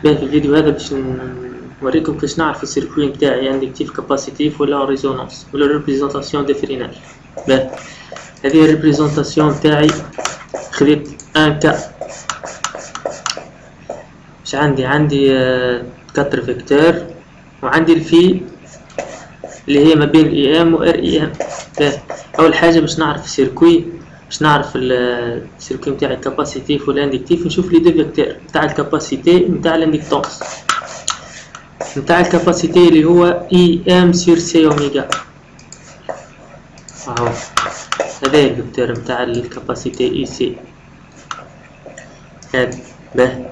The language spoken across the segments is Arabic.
باهي في الفيديو هذا باش نوريكم كيفاش نعرف السيركوي نتاعي اندكتيف كاباسيتيف ولا ريزونانس ولا ريبريزونطاسيون دي فريناج. باهي هذه الريبريزونطاسيون نتاعي، خديت ان كا باش عندي 4 فيكتور وعندي الفي اللي هي ما بين اي ام و ار اي ام. اول حاجه باش نعرف السيركوي، باش نعرف السيركوي نتاعي كاباسيتيف ولا اندكتيف، نشوف لي دو فيكتور نتاع الكاباسيتي نتاع الاندكتونس. نتاع الكاباسيتي اللي هو اي ام سير سي اوميغا، اهو هذا الفيكتور نتاع الكاباسيتي اي سي هذا. باهي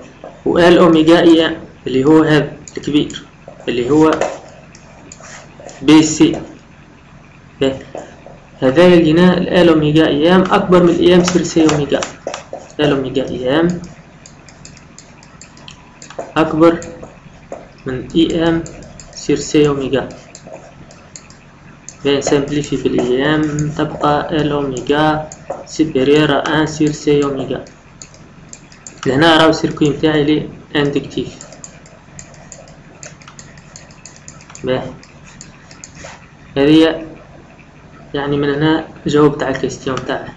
و ال اوميغا اي ام اللي هو هذا الكبير اللي هو بي سي. هذا لقيناه ال اوميغا اي ام اكبر من اي ام سير سي اوميغا. ال اوميغا اي ام اكبر من اي ام سير سي اوميغا. نسامبليفي في الاي ام تبقى ال اوميغا سوبيريور ا 1 سير سي اوميغا. لهنا راهو السيركوي نتاعي لي اندكتيف. باهي هذه يعني من هنا جاوبت على الكيستيون تاعي.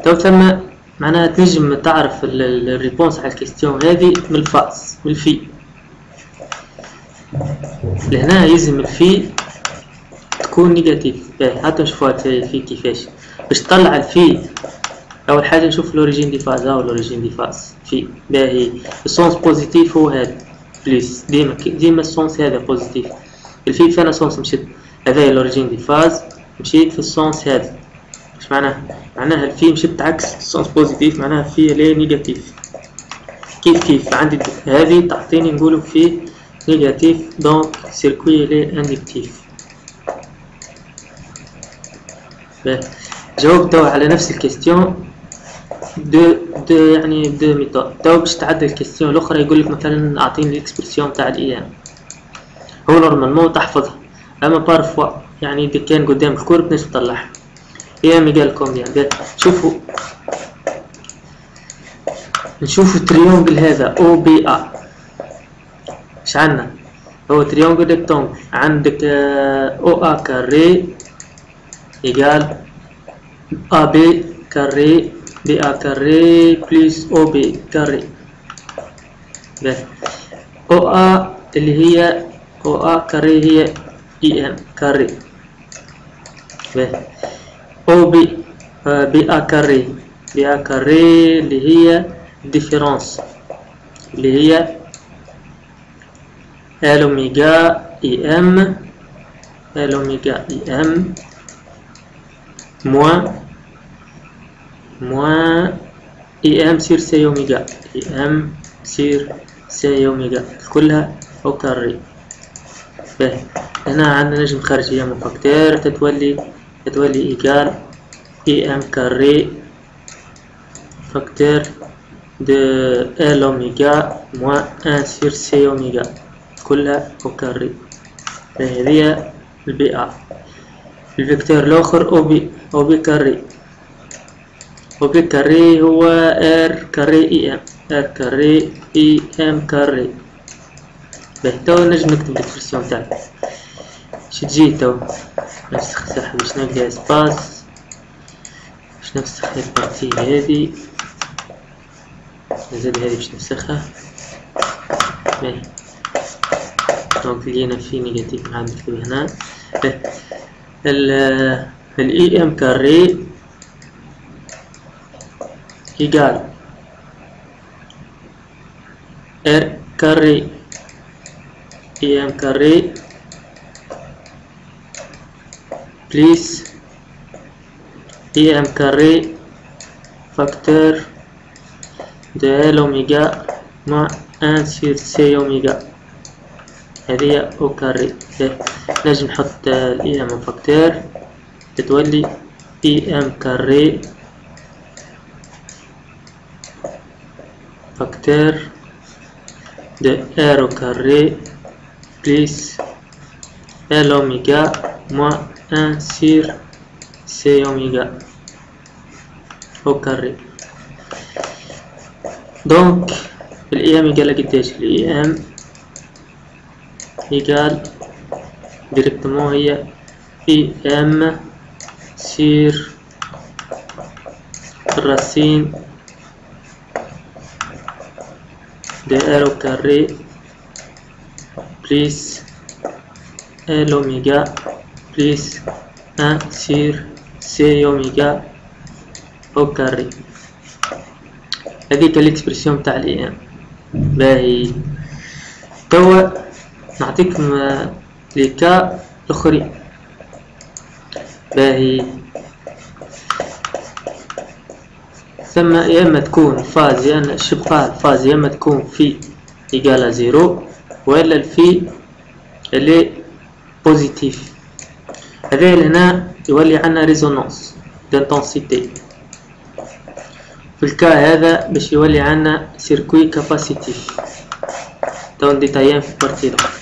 تو ثم معناها تنجم تعرف الريبونس على الكيستيون هذه من الفاس من الفي. لهنا يلزم الفي تكون نيجاتيف. باهي هاتو نشوفوها الفي كيفاش باش تطلع الفي. اول حاجه نشوف لوريجين دي فاز او لوريجين دي فاز في. باهي السونس بوزيتيف هو هذا بليس، ديما السونس هذا بوزيتيف. الفي فانا سونس مشيت هذا لوريجين دي فاز، مشيت في السونس هذا. اش معناها؟ معناها الفي مشيت عكس السونس بوزيتيف، معناها في لي نيجاتيف. كيف عندي هذه تعطيني نقولوا في نيجاتيف، دونك سيركوي لي اندكتيف. جاوبت على نفس الكيستيون دو ميثود. تو باش تعدل الكيستيون الاخرى يقول لك مثلا اعطيني الاكسبرسيون تاع الاي ام. هو نورمالمون تحفظها، اما بارفوا يعني اذا كان قدام الكور باش تطلعها. اي ام يقال كومبيان. شوفوا نشوفوا التريونجل هذا او بي ا. اش عندنا؟ هو تريونجل ريكتونجل. عندك او ا كاري يقال ا بي كاري بي ا كاري بلس او بي كاري. او ا اللي هي او ا كاري هي اي ام كاري. او بي بي ا كاري اللي هي ديفيرونس اللي هي ال اوميغا اي ام موان اي ام سير سي اوميغا. اي ام سير سي اوميغا كلها او كاري. هنا عندنا نجم خارج اي ام فاكتور تتولي ايكال اي ام كاري فاكتور دو ال اوميغا موان ان سير سي اوميغا كلها او كاري. هذه البي ا. الفيكتور الاخر او بي كاري. او بي كاري هو ار كاري اي ام. ار كاري اي ام كاري. تو نجم نكتب الاكسبرسيون تاعي. باش تجي تو نفسخ صح باش نلقى اسباس، باش نفسخ البارتي هذه، نزيد هذه باش نفسخها. باهي دونك لقينا في نيجاتيف عاد نكتب هنا. الاي ام كاري ايكال ار كاري اي ام كاري بليس اي ام كاري فاكتور دو ال اوميغا مع 1 سير سي اوميغا. هذه او كاري. نجم نحط الاي ام فاكتور تتولي اي ام كاري فاكتور دو ار او كاري بليس ال اوميغا مع 1 سير سي اوميغا au carré. Donc الاي ام يقال قديش؟ الاي ام يقال ديريكتومون هي اي ام سير الراسين دي ار او كاري بليس ال اوميغا بليس 1 سير سي اوميغا او كاري. هذيك الاكسبرسيون تاع الاي ام. باهي توا نعطيكم لي كا الاخرين. باهي ثم يا اما تكون فاز يا اما شبه الفاز يا اما تكون في ايكال زيرو ولا الفي اللي بوزيتيف. هذا هنا يولي عندنا ريزونانس دانتنسيتي. في الكا هذا باش يولي عندنا سيركوي كاباسيتيف. تو نديتايان في البارتي.